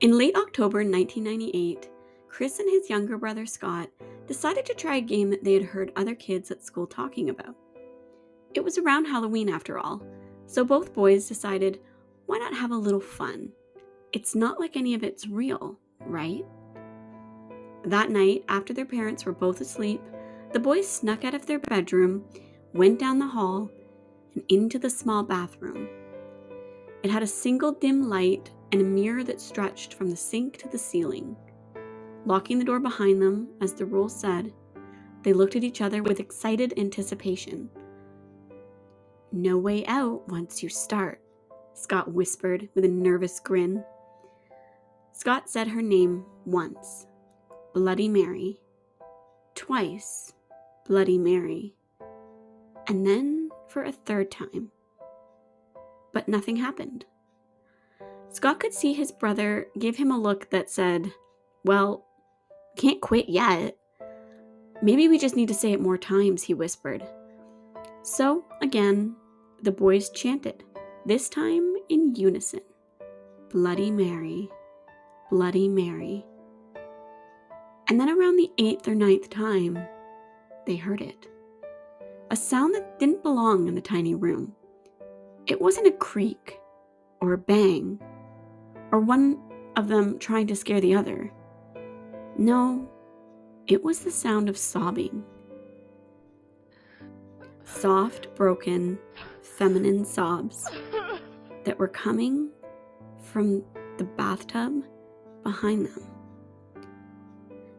In late October 1998, Chris and his younger brother Scott decided to try a game that they had heard other kids at school talking about. It was around Halloween after all, so both boys decided, why not have a little fun? It's not like any of it's real, right? That night, after their parents were both asleep, the boys snuck out of their bedroom, went down the hall, and into the small bathroom. It had a single dim light and a mirror that stretched from the sink to the ceiling. Locking the door behind them, as the rule said, they looked at each other with excited anticipation. "No way out once you start," Scott whispered with a nervous grin. Scott said her name once, Bloody Mary. Twice, Bloody Mary. And then for a third time. But nothing happened. Scott could see his brother give him a look that said, "Well, can't quit yet. Maybe we just need to say it more times," he whispered. So, again, the boys chanted, this time in unison. Bloody Mary, Bloody Mary. And then around the 8th or 9th time, they heard it. A sound that didn't belong in the tiny room. It wasn't a creak or a bang or one of them trying to scare the other. No, it was the sound of sobbing. Soft, broken, feminine sobs that were coming from the bathtub behind them.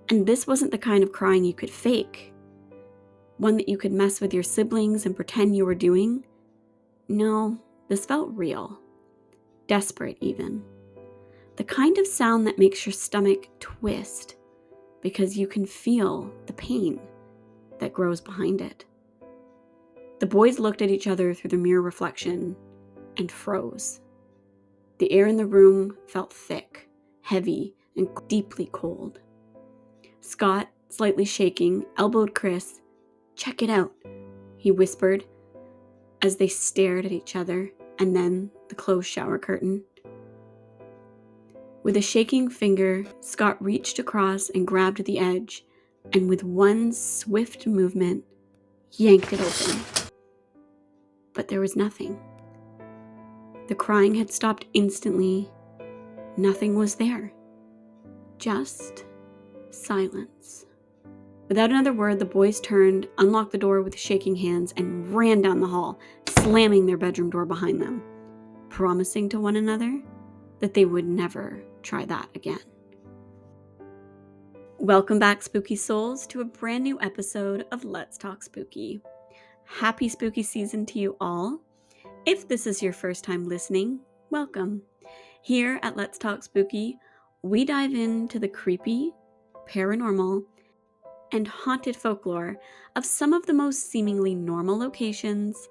And this wasn't the kind of crying you could fake, one that you could mess with your siblings and pretend you were doing. No, this felt real, desperate even. The kind of sound that makes your stomach twist because you can feel the pain that grows behind it. The boys looked at each other through the mirror reflection and froze. The air in the room felt thick, heavy, and deeply cold. Scott, slightly shaking, elbowed Chris. "Check it out," he whispered as they stared at each other and then the closed shower curtain. With a shaking finger, Scott reached across and grabbed the edge, and with one swift movement, yanked it open. But there was nothing. The crying had stopped instantly. Nothing was there. Just silence. Without another word, the boys turned, unlocked the door with shaking hands, and ran down the hall, slamming their bedroom door behind them, promising to one another that they would never try that again. Welcome back, spooky souls, to a brand new episode of Let's Talk Spooky. Happy spooky season to you all. If this is your first time listening, welcome. Here at Let's Talk Spooky, we dive into the creepy, paranormal, and haunted folklore of some of the most seemingly normal locations,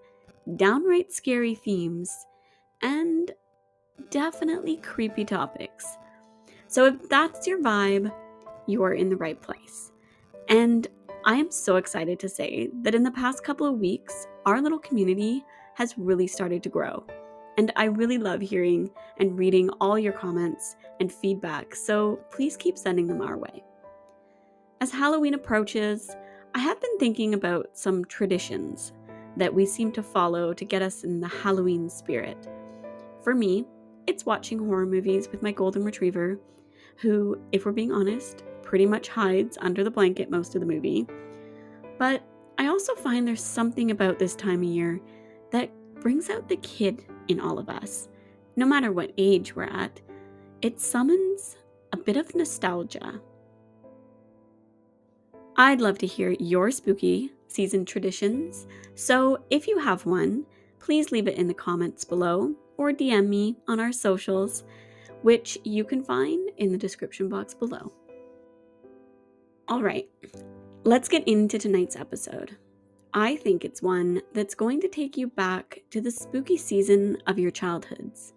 downright scary themes, and definitely creepy topics. So if that's your vibe, you are in the right place. And I am so excited to say that in the past couple of weeks, our little community has really started to grow. And I really love hearing and reading all your comments and feedback, so please keep sending them our way. As Halloween approaches, I have been thinking about some traditions that we seem to follow to get us in the Halloween spirit. For me, it's watching horror movies with my golden retriever, who, if we're being honest, pretty much hides under the blanket most of the movie. But I also find there's something about this time of year that brings out the kid in all of us. No matter what age we're at, it summons a bit of nostalgia. I'd love to hear your spooky season traditions, so if you have one, please leave it in the comments below or DM me on our socials, which you can find in the description box below. Alright, let's get into tonight's episode. I think it's one that's going to take you back to the spooky season of your childhoods.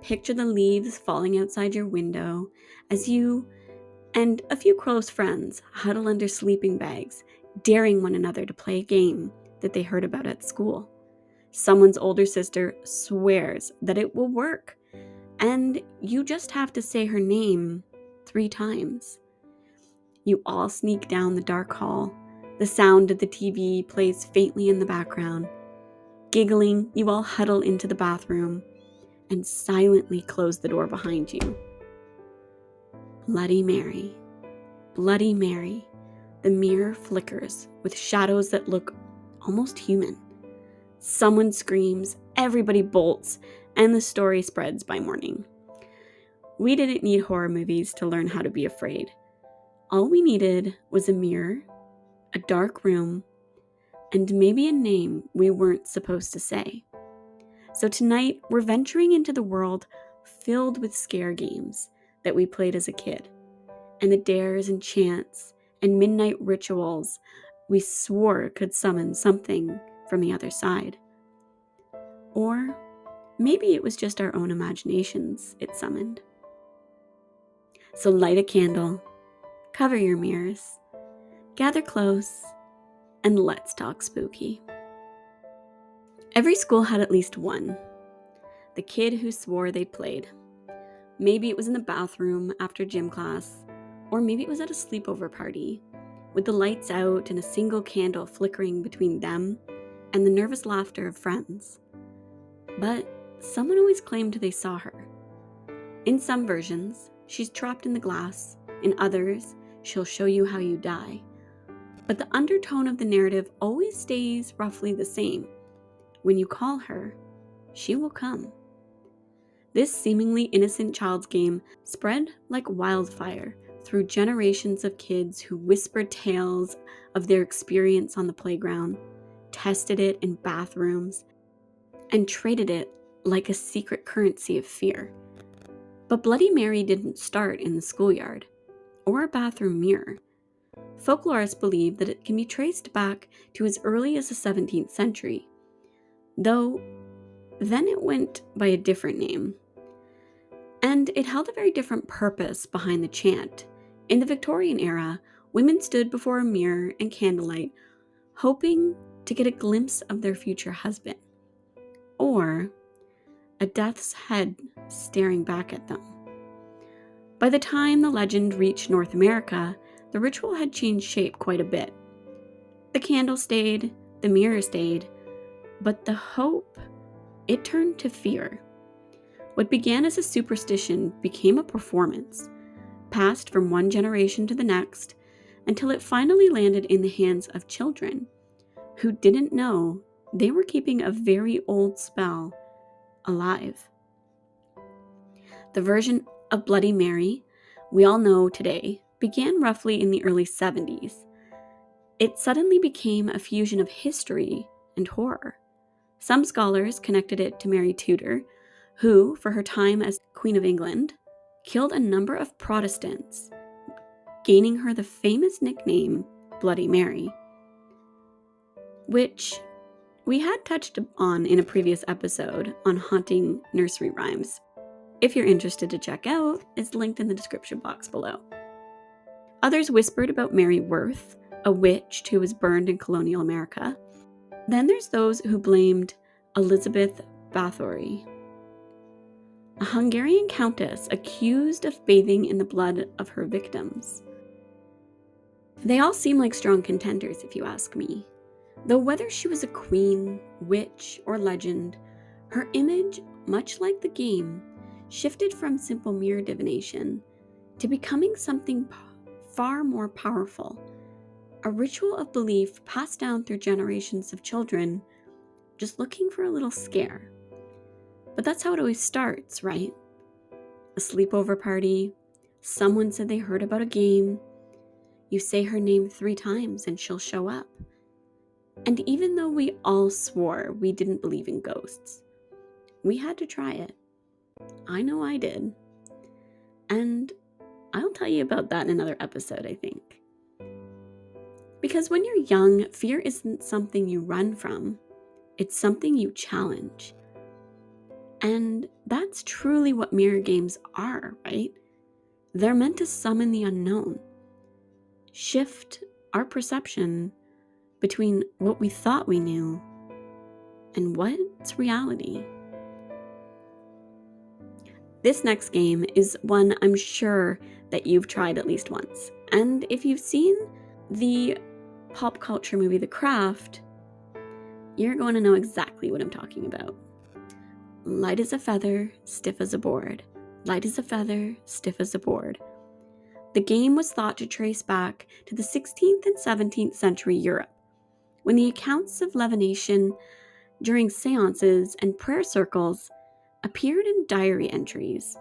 Picture the leaves falling outside your window as you and a few close friends huddle under sleeping bags, daring one another to play a game that they heard about at school. Someone's older sister swears that it will work, and you just have to say her name 3 times. You all sneak down the dark hall. The sound of the TV plays faintly in the background. Giggling, you all huddle into the bathroom and silently close the door behind you. Bloody Mary, Bloody Mary. The mirror flickers with shadows that look almost human. Someone screams, everybody bolts, and the story spreads by morning. We didn't need horror movies to learn how to be afraid. All we needed was a mirror, a dark room, and maybe a name we weren't supposed to say. So tonight, we're venturing into the world filled with scare games that we played as a kid, and the dares and chants and midnight rituals we swore could summon something from the other side. Or maybe it was just our own imaginations it summoned. So light a candle, cover your mirrors, gather close, and let's talk spooky. Every school had at least one. The kid who swore they played. Maybe it was in the bathroom after gym class, or maybe it was at a sleepover party, with the lights out and a single candle flickering between them and the nervous laughter of friends. But someone always claimed they saw her. In some versions, she's trapped in the glass. In others, she'll show you how you die. But the undertone of the narrative always stays roughly the same. When you call her, she will come. This seemingly innocent child's game spread like wildfire through generations of kids who whispered tales of their experience on the playground, tested it in bathrooms, and traded it like a secret currency of fear. But Bloody Mary didn't start in the schoolyard or a bathroom mirror. Folklorists believe that it can be traced back to as early as the 17th century, though then it went by a different name. And it held a very different purpose behind the chant. In the Victorian era, women stood before a mirror and candlelight, hoping to get a glimpse of their future husband, or a death's head staring back at them. By the time the legend reached North America, the ritual had changed shape quite a bit. The candle stayed, the mirror stayed, but the hope, it turned to fear. What began as a superstition became a performance, passed from one generation to the next, until it finally landed in the hands of children who didn't know they were keeping a very old spell alive. The version of Bloody Mary we all know today began roughly in the early 70s. It suddenly became a fusion of history and horror. Some scholars connected it to Mary Tudor, who, for her time as Queen of England, killed a number of Protestants, gaining her the famous nickname Bloody Mary, which we had touched on in a previous episode on haunting nursery rhymes. If you're interested to check out, it's linked in the description box below. Others whispered about Mary Worth, a witch who was burned in colonial America. Then there's those who blamed Elizabeth Bathory, a Hungarian countess accused of bathing in the blood of her victims. They all seem like strong contenders, if you ask me. Though whether she was a queen, witch, or legend, her image, much like the game, shifted from simple mirror divination to becoming something far more powerful, a ritual of belief passed down through generations of children just looking for a little scare. But that's how it always starts, right? A sleepover party, someone said they heard about a game, you say her name 3 times and she'll show up. And even though we all swore we didn't believe in ghosts, we had to try it. I know I did. And I'll tell you about that in another episode, I think. Because when you're young, fear isn't something you run from. It's something you challenge. And that's truly what mirror games are, right? They're meant to summon the unknown, shift our perception between what we thought we knew and what's reality. This next game is one I'm sure that you've tried at least once. And if you've seen the pop culture movie The Craft, you're going to know exactly what I'm talking about. Light as a feather, stiff as a board. Light as a feather, stiff as a board. The game was thought to trace back to the 16th and 17th century Europe, when the accounts of divination during séances and prayer circles appeared in diary entries.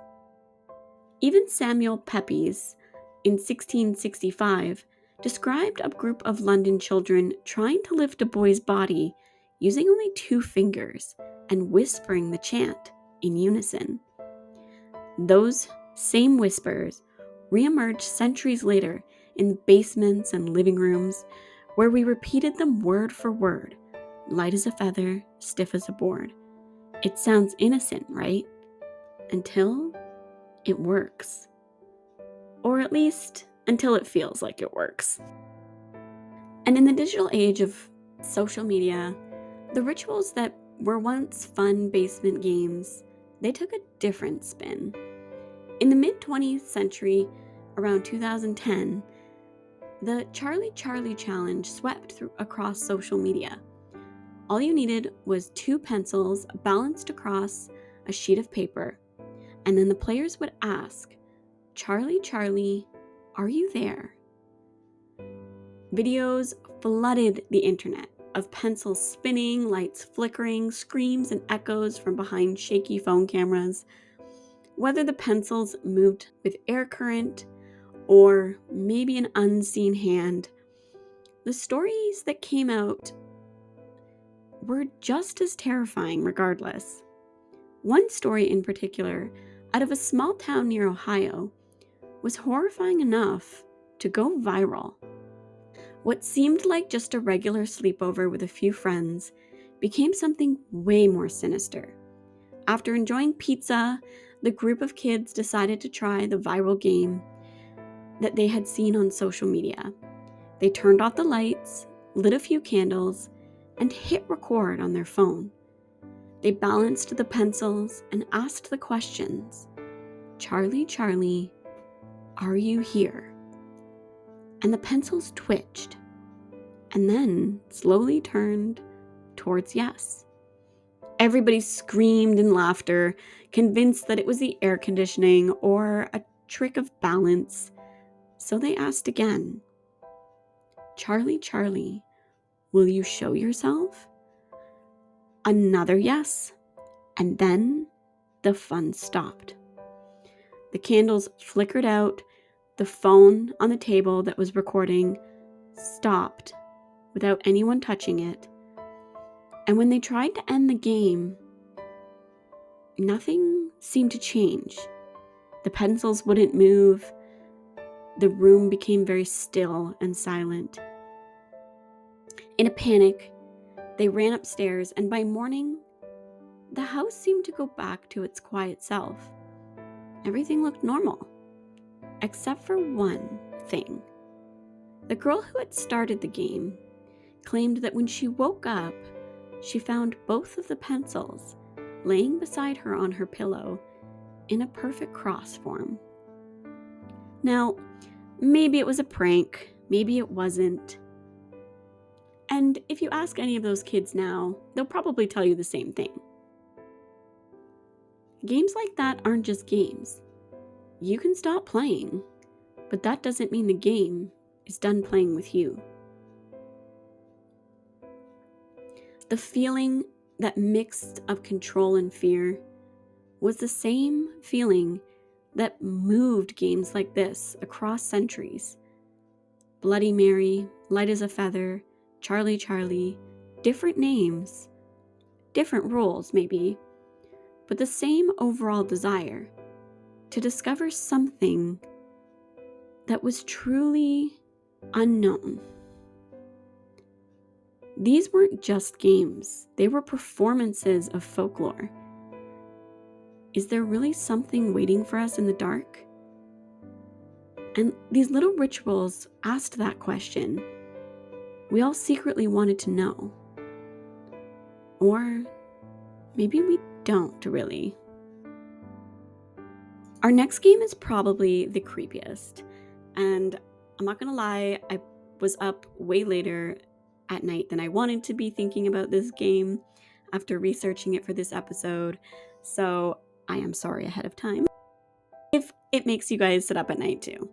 Even Samuel Pepys, in 1665, described a group of London children trying to lift a boy's body using only 2 fingers and whispering the chant in unison. Those same whispers reemerged centuries later in basements and living rooms, where we repeated them word for word, light as a feather, stiff as a board. It sounds innocent, right? Until it works. Or at least until it feels like it works. And in the digital age of social media, the rituals that were once fun basement games, they took a different spin. In the mid-20th century, around 2010, the Charlie Charlie Challenge swept across social media. All you needed was 2 pencils balanced across a sheet of paper, and then the players would ask, "Charlie, Charlie, are you there?" Videos flooded the internet of pencils spinning, lights flickering, screams and echoes from behind shaky phone cameras. Whether the pencils moved with air current or maybe an unseen hand, the stories that came out were just as terrifying regardless. One story in particular, out of a small town near Ohio, was horrifying enough to go viral. What seemed like just a regular sleepover with a few friends became something way more sinister. After enjoying pizza, the group of kids decided to try the viral game that they had seen on social media. They turned off the lights, lit a few candles, and hit record on their phone. They balanced the pencils and asked the questions, "Charlie, Charlie, are you here?" And the pencils twitched, and then slowly turned towards yes. Everybody screamed in laughter, convinced that it was the air conditioning or a trick of balance. So they asked again, "Charlie, Charlie, will you show yourself?" Another yes, and then the fun stopped. The candles flickered out, the phone on the table that was recording stopped without anyone touching it. And when they tried to end the game, nothing seemed to change. The pencils wouldn't move. The room became very still and silent. In a panic, they ran upstairs, and by morning, the house seemed to go back to its quiet self. Everything looked normal, except for one thing. The girl who had started the game claimed that when she woke up, she found both of the pencils laying beside her on her pillow in a perfect cross form. Now, maybe it was a prank, maybe it wasn't. And if you ask any of those kids now, they'll probably tell you the same thing. Games like that aren't just games. You can stop playing, but that doesn't mean the game is done playing with you. The feeling that mixed of control and fear was the same feeling that moved games like this across centuries. Bloody Mary, Light as a Feather, Charlie Charlie, different names, different rules maybe, but the same overall desire to discover something that was truly unknown. These weren't just games, they were performances of folklore. Is there really something waiting for us in the dark? And these little rituals asked that question. We all secretly wanted to know. Or maybe we don't really. Our next game is probably the creepiest, and I'm not gonna lie, I was up way later at night than I wanted to be thinking about this game after researching it for this episode, so I am sorry ahead of time if it makes you guys sit up at night too.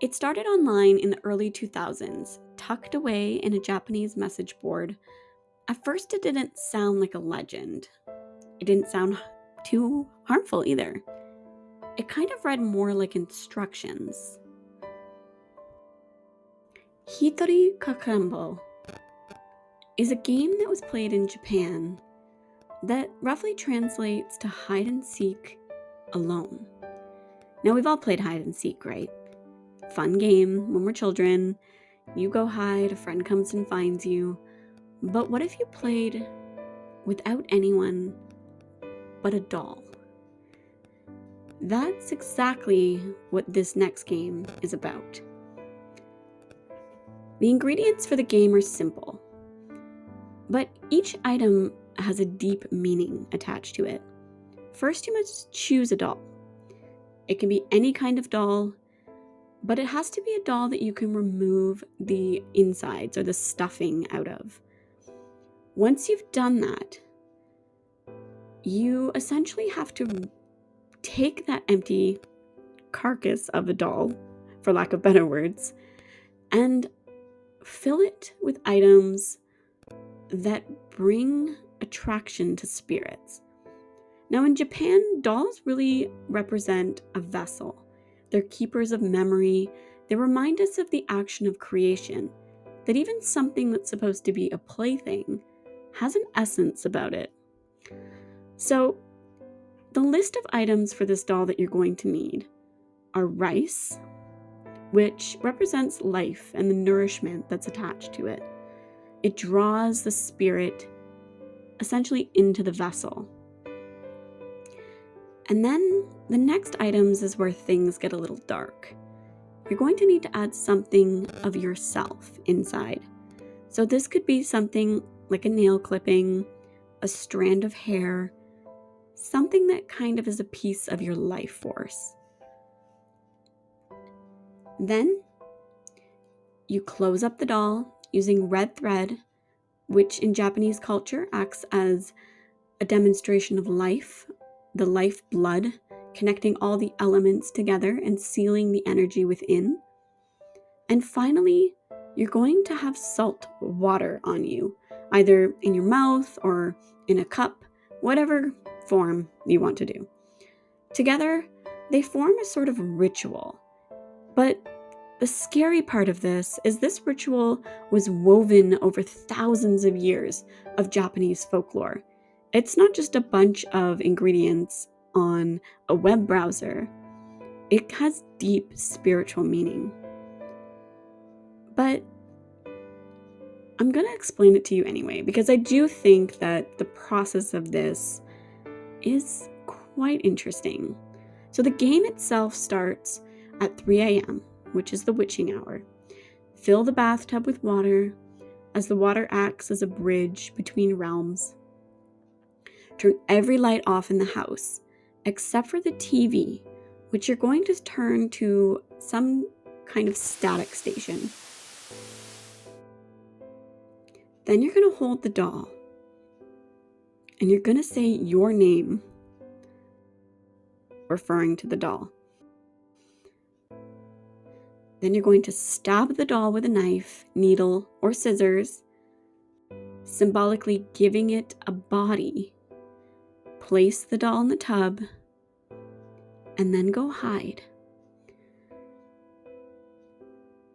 It started online in the early 2000s, tucked away in a Japanese message board. At first, it didn't sound like a legend. It didn't sound too harmful either. It kind of read more like instructions. Hitori Kakurenbo is a game that was played in Japan that roughly translates to hide and seek alone. Now, we've all played hide and seek, right? Fun game when we're children. You go hide, a friend comes and finds you. But what if you played without anyone but a doll? That's exactly what this next game is about. The ingredients for the game are simple, but each item has a deep meaning attached to it. First, you must choose a doll. It can be any kind of doll, but it has to be a doll that you can remove the insides or the stuffing out of. Once you've done that, you essentially have to take that empty carcass of a doll, for lack of better words, and fill it with items that bring attraction to spirits. Now, in Japan, dolls really represent a vessel. They're keepers of memory. They remind us of the action of creation, that even something that's supposed to be a plaything has an essence about it. So, the list of items for this doll that you're going to need are rice, which represents life and the nourishment that's attached to it. It draws the spirit essentially into the vessel. And then the next items is where things get a little dark. You're going to need to add something of yourself inside. So this could be something like a nail clipping, a strand of hair, something that kind of is a piece of your life force. Then you close up the doll using red thread, which in Japanese culture acts as a demonstration of life, the life blood, connecting all the elements together and sealing the energy within. And finally, you're going to have salt water on you, either in your mouth or in a cup, whatever form you want to do. Together, they form a sort of ritual. But the scary part of this is this ritual was woven over thousands of years of Japanese folklore. It's not just a bunch of ingredients on a web browser. It has deep spiritual meaning. But I'm going to explain it to you anyway, because I do think that the process of this is quite interesting. So the game itself starts at 3 a.m., which is the witching hour. Fill the bathtub with water, as the water acts as a bridge between realms. Turn every light off in the house, except for the TV, which you're going to turn to some kind of static station. Then you're going to hold the doll, and you're going to say your name, referring to the doll. Then you're going to stab the doll with a knife, needle, or scissors, symbolically giving it a body. Place the doll in the tub, and then go hide.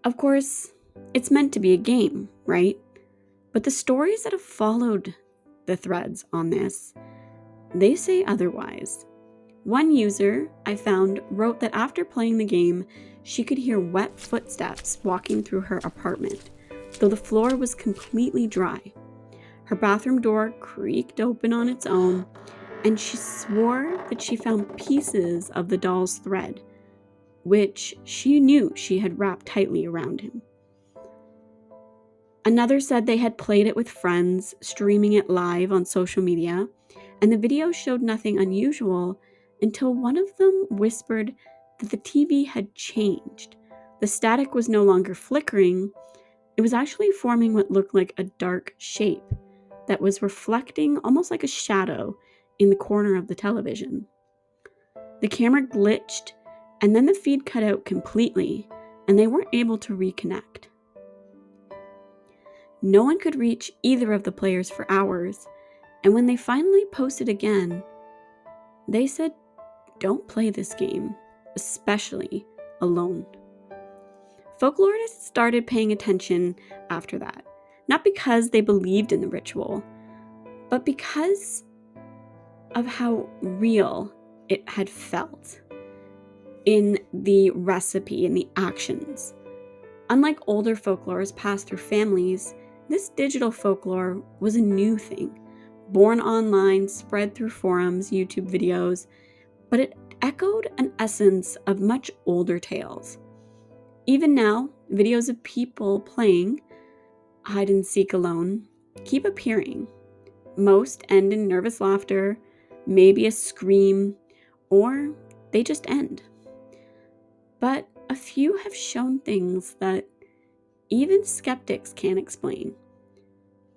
Of course, it's meant to be a game, right? But the stories that have followed the threads on this, they say otherwise. One user I found wrote that after playing the game, she could hear wet footsteps walking through her apartment, though the floor was completely dry. Her bathroom door creaked open on its own, and she swore that she found pieces of the doll's thread, which she knew she had wrapped tightly around him. Another said they had played it with friends, streaming it live on social media, and the video showed nothing unusual until one of them whispered that the TV had changed. The static was no longer flickering, it was actually forming what looked like a dark shape that was reflecting almost like a shadow in the corner of the television. The camera glitched, and then the feed cut out completely, and they weren't able to reconnect. No one could reach either of the players for hours, and when they finally posted again, they said, "Don't play this game, especially alone." Folklorists started paying attention after that, not because they believed in the ritual, but because of how real it had felt in the recipe and the actions. Unlike older folklores passed through families, this digital folklore was a new thing, born online, spread through forums, YouTube videos, but it echoed an essence of much older tales. Even now, videos of people playing hide and seek alone keep appearing. Most end in nervous laughter, maybe a scream, or they just end. But a few have shown things that even skeptics can't explain.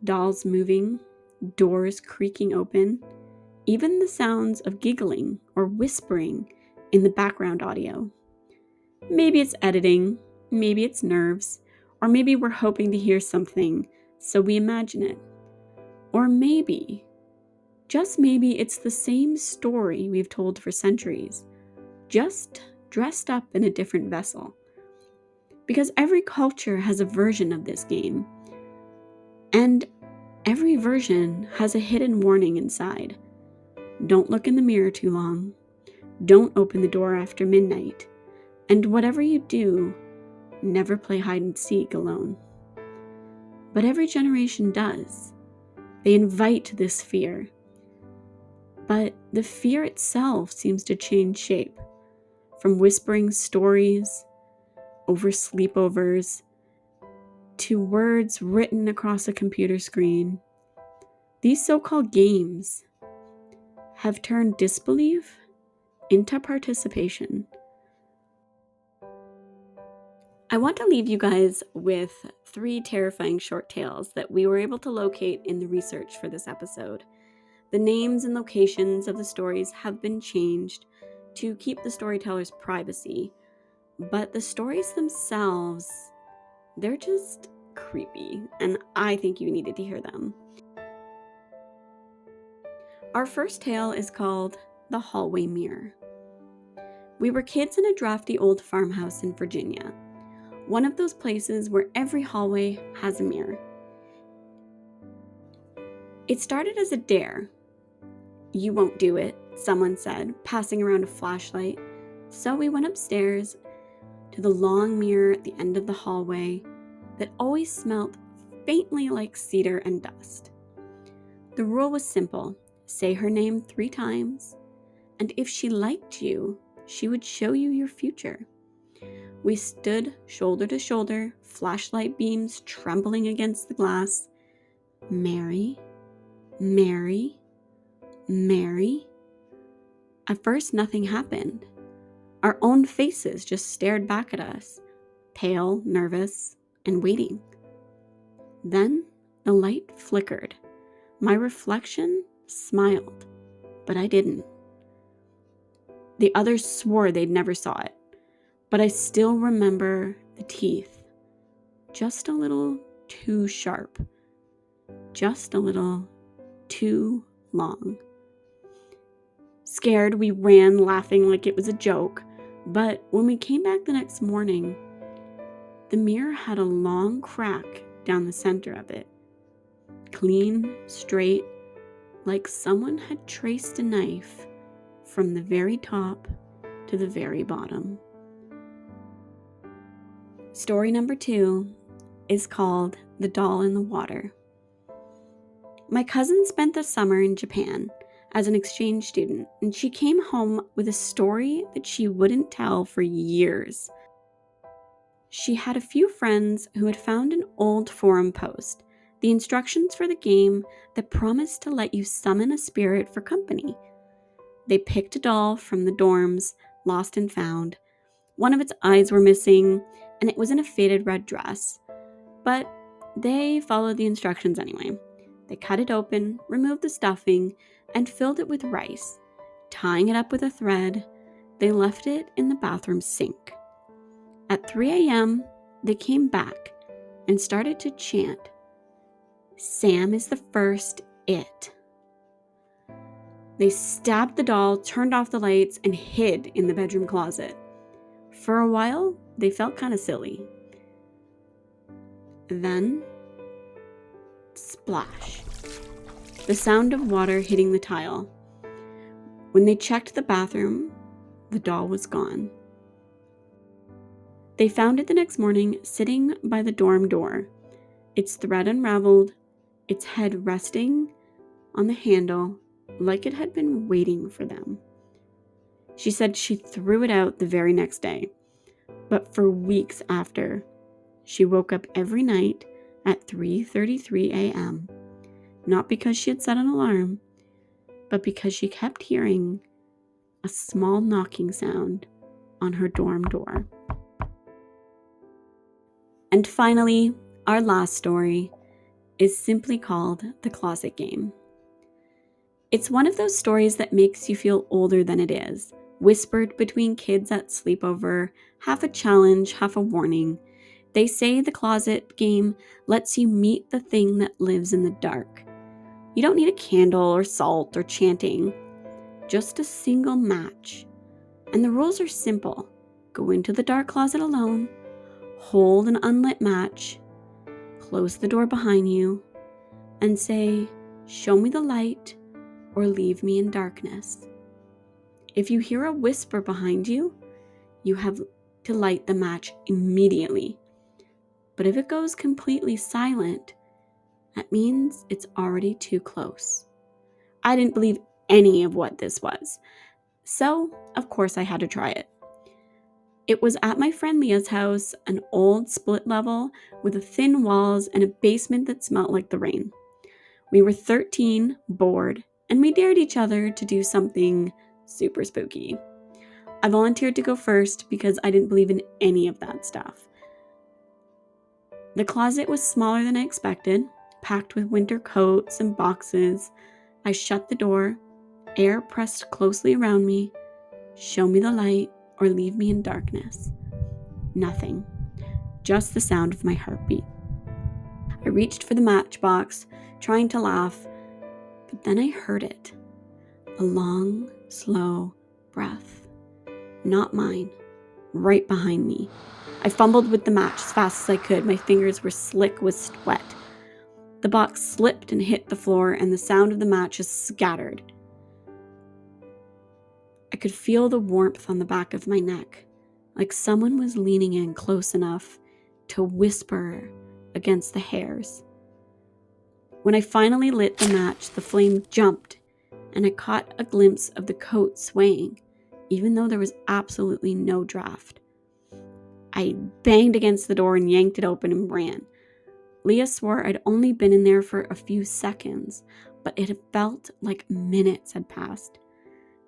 Dolls moving, doors creaking open, even the sounds of giggling or whispering in the background audio. Maybe it's editing, maybe it's nerves, or maybe we're hoping to hear something, so we imagine it. Or maybe, just maybe, it's the same story we've told for centuries, just dressed up in a different vessel. Because every culture has a version of this game, and every version has a hidden warning inside. Don't look in the mirror too long. Don't open the door after midnight. And whatever you do, never play hide and seek alone. But every generation does. They invite this fear. But the fear itself seems to change shape. From whispering stories over sleepovers to words written across a computer screen. These so-called games have turned disbelief into participation. I want to leave you guys with 3 terrifying short tales that we were able to locate in the research for this episode. The names and locations of the stories have been changed to keep the storyteller's privacy, but the stories themselves, they're just creepy, and I think you needed to hear them. Our first tale is called The Hallway Mirror. We were kids in a drafty old farmhouse in Virginia. One of those places where every hallway has a mirror. It started as a dare. "You won't do it," someone said, passing around a flashlight. So we went upstairs to the long mirror at the end of the hallway that always smelled faintly like cedar and dust. The rule was simple. Say her name 3 times, and if she liked you, she would show you your future. We stood shoulder to shoulder, flashlight beams trembling against the glass. Mary, Mary, Mary. At first, nothing happened. Our own faces just stared back at us, pale, nervous, and waiting. Then the light flickered. My reflection smiled, but I didn't. The others swore they'd never saw it, but I still remember the teeth, just a little too sharp, just a little too long. Scared, we ran, laughing like it was a joke, but when we came back the next morning, the mirror had a long crack down the center of it, clean, straight, like someone had traced a knife from the very top to the very bottom. Story number 2 is called The Doll in the Water. My cousin spent the summer in Japan as an exchange student, and she came home with a story that she wouldn't tell for years. She had a few friends who had found an old forum post. the instructions for the game that promised to let you summon a spirit for company. They picked a doll from the dorms, lost and found. One of its eyes were missing, and it was in a faded red dress. But they followed the instructions anyway. They cut it open, removed the stuffing, and filled it with rice. Tying it up with a thread, they left it in the bathroom sink. At 3 a.m., they came back and started to chant, "Sam is the first it." They stabbed the doll, turned off the lights, and hid in the bedroom closet. For a while, they felt kind of silly. Then, splash. The sound of water hitting the tile. When they checked the bathroom, the doll was gone. They found it the next morning sitting by the dorm door, its thread unraveled, its head resting on the handle like it had been waiting for them. She said she threw it out the very next day, but for weeks after, she woke up every night at 3:33 a.m., not because she had set an alarm, but because she kept hearing a small knocking sound on her dorm door. And finally, our last story is simply called The Closet Game. It's one of those stories that makes you feel older than it is, whispered between kids at sleepover, half a challenge, half a warning. They say the closet game lets you meet the thing that lives in the dark. You don't need a candle or salt or chanting, just a single match. And the rules are simple. Go into the dark closet alone, hold an unlit match, close the door behind you, and say, "Show me the light or leave me in darkness." If you hear a whisper behind you, you have to light the match immediately. But if it goes completely silent, that means it's already too close. I didn't believe any of what this was, so of course I had to try it. It was at my friend Leah's house, an old split level with thin walls and a basement that smelled like the rain. We were 13, bored, and we dared each other to do something super spooky. I volunteered to go first because I didn't believe in any of that stuff. The closet was smaller than I expected, packed with winter coats and boxes. I shut the door, air pressed closely around me. Show me the light or leave me in darkness. Nothing, just the sound of my heartbeat. I reached for the matchbox, trying to laugh, but then I heard it. A long, slow breath. Not mine, right behind me. I fumbled with the match as fast as I could. My fingers were slick with sweat. The box slipped and hit the floor, and the sound of the matches scattered. I could feel the warmth on the back of my neck, like someone was leaning in close enough to whisper against the hairs. When I finally lit the match, the flame jumped, and I caught a glimpse of the coat swaying, even though there was absolutely no draft. I banged against the door and yanked it open and ran. Leah swore I'd only been in there for a few seconds, but it felt like minutes had passed.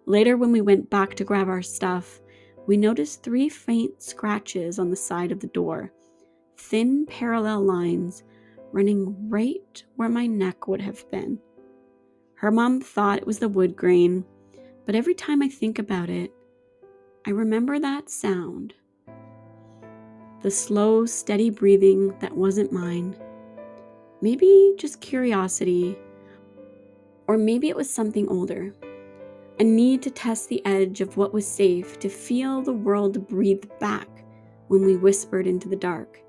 Later, when we went back to grab our stuff, we noticed 3 faint scratches on the side of the door, thin parallel lines running right where my neck would have been. Her mom thought it was the wood grain, but every time I think about it, I remember that sound. The slow, steady breathing that wasn't mine. Maybe just curiosity, or maybe it was something older. A need to test the edge of what was safe, to feel the world breathe back when we whispered into the dark.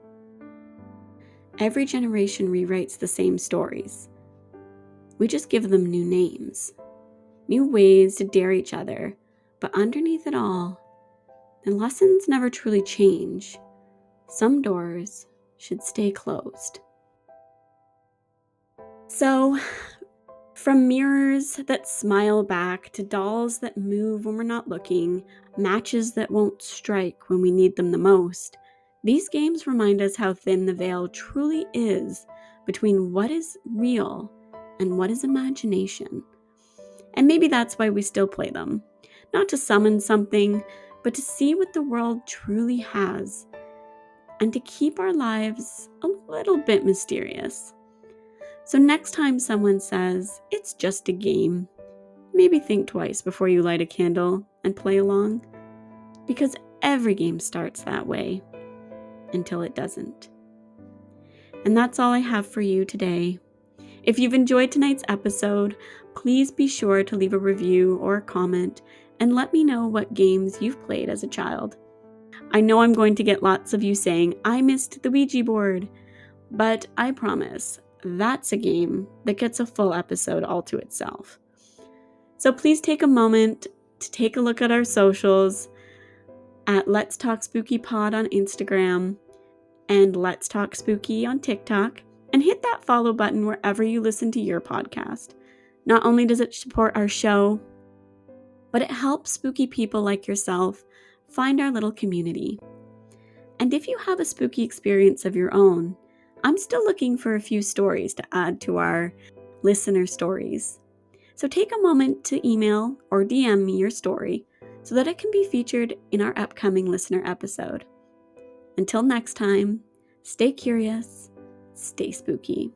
Every generation rewrites the same stories. We just give them new names, new ways to dare each other, but underneath it all, the lessons never truly change. Some doors should stay closed. So, from mirrors that smile back to dolls that move when we're not looking, matches that won't strike when we need them the most, these games remind us how thin the veil truly is between what is real and what is imagination. And maybe that's why we still play them. Not to summon something, but to see what the world truly has, and to keep our lives a little bit mysterious. So next time someone says, "It's just a game," maybe think twice before you light a candle and play along, because every game starts that way until it doesn't. And that's all I have for you today. If you've enjoyed tonight's episode, please be sure to leave a review or a comment and let me know what games you've played as a child. I know I'm going to get lots of you saying, "I missed the Ouija board," but I promise that's a game that gets a full episode all to itself. So please take a moment to take a look at our socials at Let's Talk Spooky Pod on Instagram and Let's Talk Spooky on TikTok, and hit that follow button wherever you listen to your podcast. Not only does it support our show, but it helps spooky people like yourself find our little community. And if you have a spooky experience of your own, I'm still looking for a few stories to add to our listener stories. So take a moment to email or DM me your story so that it can be featured in our upcoming listener episode. Until next time, stay curious, stay spooky.